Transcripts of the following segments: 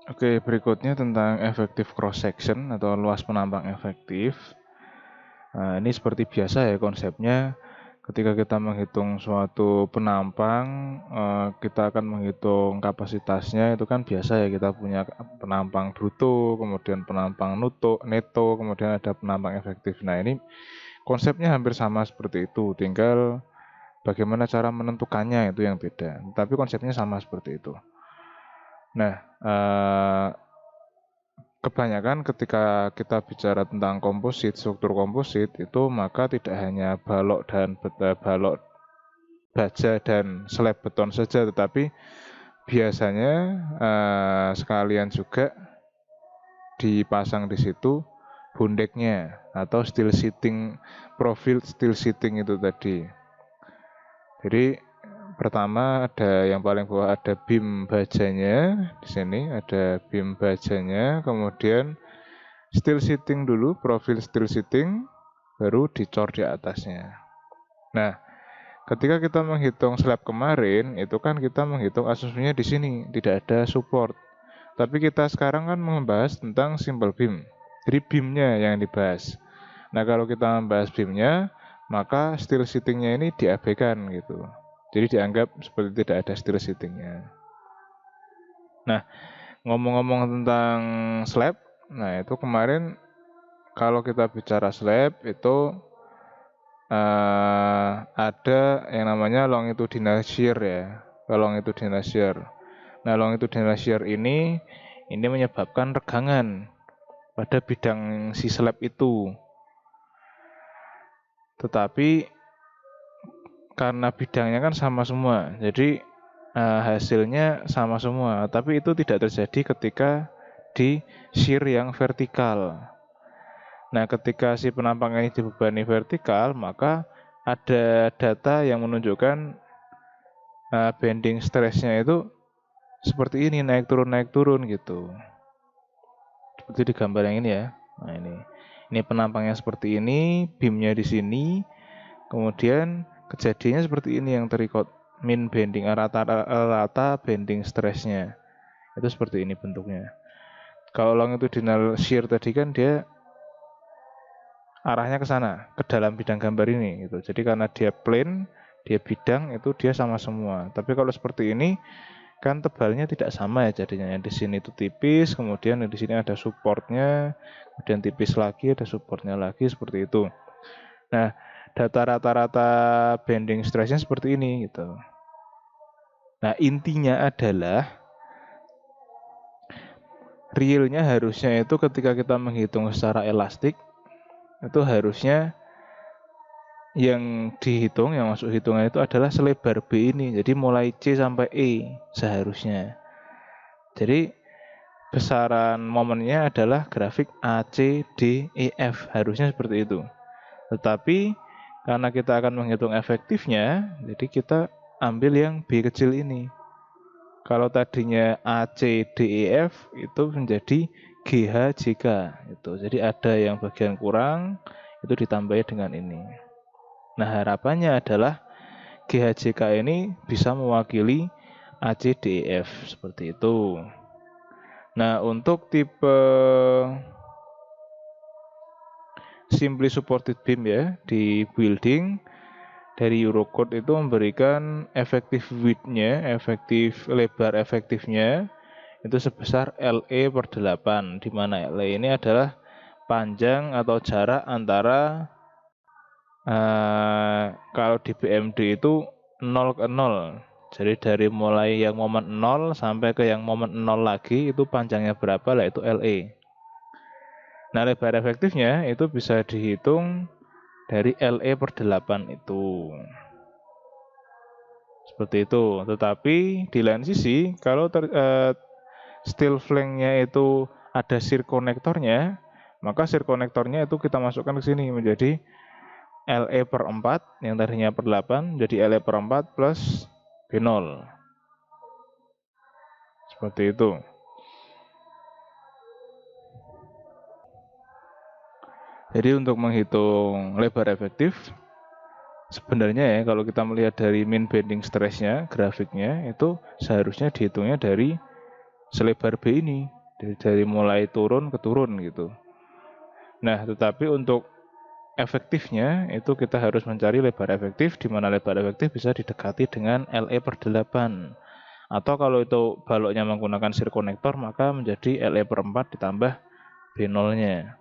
Oke, berikutnya tentang efektif cross section atau luas penampang efektif. Nah, ini seperti biasa ya konsepnya. Ketika kita menghitung suatu penampang, kita akan menghitung kapasitasnya. Itu kan biasa ya, kita punya penampang bruto, kemudian penampang neto, kemudian ada penampang efektif. Nah, ini konsepnya hampir sama seperti itu, tinggal bagaimana cara menentukannya itu yang beda. Tapi konsepnya sama seperti itu. Nah, kebanyakan ketika kita bicara tentang komposit, struktur komposit itu maka tidak hanya balok baja dan slab beton saja, tetapi biasanya sekalian juga dipasang di situ bundeknya atau profil steel seating itu tadi. Jadi pertama ada yang paling bawah ada beam bajanya di sini, ada beam bajanya, kemudian steel seating dulu, profil steel seating, baru dicor di atasnya. Nah, ketika kita menghitung slab kemarin, itu kan kita menghitung asumsinya di sini, tidak ada support. Tapi kita sekarang kan membahas tentang simple beam. Jadi beamnya yang dibahas. Nah, kalau kita membahas beamnya, maka steel seatingnya ini diabaikan gitu. Jadi dianggap seperti tidak ada steel seatingnya. Nah, ngomong-ngomong tentang slab, nah itu kemarin kalau kita bicara slab itu ada yang namanya longitudinal shear ya. Longitudinal shear. Nah, longitudinal shear ini menyebabkan regangan pada bidang si slab itu. Tetapi karena bidangnya kan sama semua, jadi hasilnya sama semua. Tapi itu tidak terjadi ketika di shear yang vertikal. Nah, ketika si penampang ini dibebani vertikal, maka ada data yang menunjukkan bending stressnya itu seperti ini, naik turun gitu. Seperti di gambar yang ini ya. Nah, ini penampangnya seperti ini, beamnya di sini, kemudian kejadiannya seperti ini yang terikot min bending rata bending stressnya. Itu seperti ini bentuknya. Kalau longitudinal shear tadi kan dia arahnya ke sana, ke dalam bidang gambar ini gitu. Jadi karena dia plane, dia bidang itu dia sama semua. Tapi kalau seperti ini kan tebalnya tidak sama ya jadinya. Yang di sini itu tipis, kemudian di sini ada supportnya, kemudian tipis lagi, ada supportnya lagi seperti itu. Nah, data rata-rata bending stressnya seperti ini gitu. Nah, intinya adalah realnya harusnya itu ketika kita menghitung secara elastik itu harusnya yang dihitung, yang masuk hitungan itu adalah selebar B ini. Jadi mulai C sampai E seharusnya. Jadi besaran momennya adalah grafik A, C, D, E, F. Harusnya seperti itu. Tetapi karena kita akan menghitung efektifnya, jadi kita ambil yang B kecil ini. Kalau tadinya A, C, D, E, F itu menjadi G, H, J, K. Itu. Jadi ada yang bagian kurang, itu ditambahi dengan ini. Nah, harapannya adalah GHJK ini bisa mewakili ACDEF seperti itu. Nah, untuk tipe simply supported beam ya di building dari Eurocode itu memberikan efektif width-nya, efektif lebar efektifnya itu sebesar LE/8, di mana LE ini adalah panjang atau jarak antara kalau di BMD itu 0 ke 0. Jadi dari mulai yang momen 0 sampai ke yang momen 0 lagi itu panjangnya berapa lah itu LE. Nah, lebar efektifnya itu bisa dihitung dari LE/8 itu. Seperti itu. Tetapi di lain sisi kalau steel flank-nya itu ada shear konektornya, maka shear konektornya itu kita masukkan ke sini menjadi LE/4 yang tadinya per 8 jadi LE/4 plus B0. Seperti itu. Jadi untuk menghitung lebar efektif sebenarnya ya kalau kita melihat dari min bending stressnya, grafiknya itu seharusnya dihitungnya dari selebar B ini dari mulai turun ke turun gitu. Nah, tetapi untuk efektifnya itu kita harus mencari lebar efektif, di mana lebar efektif bisa didekati dengan LE/8. Atau kalau itu baloknya menggunakan sirkonektor, maka menjadi LE/4 ditambah B0-nya.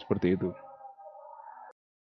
Seperti itu.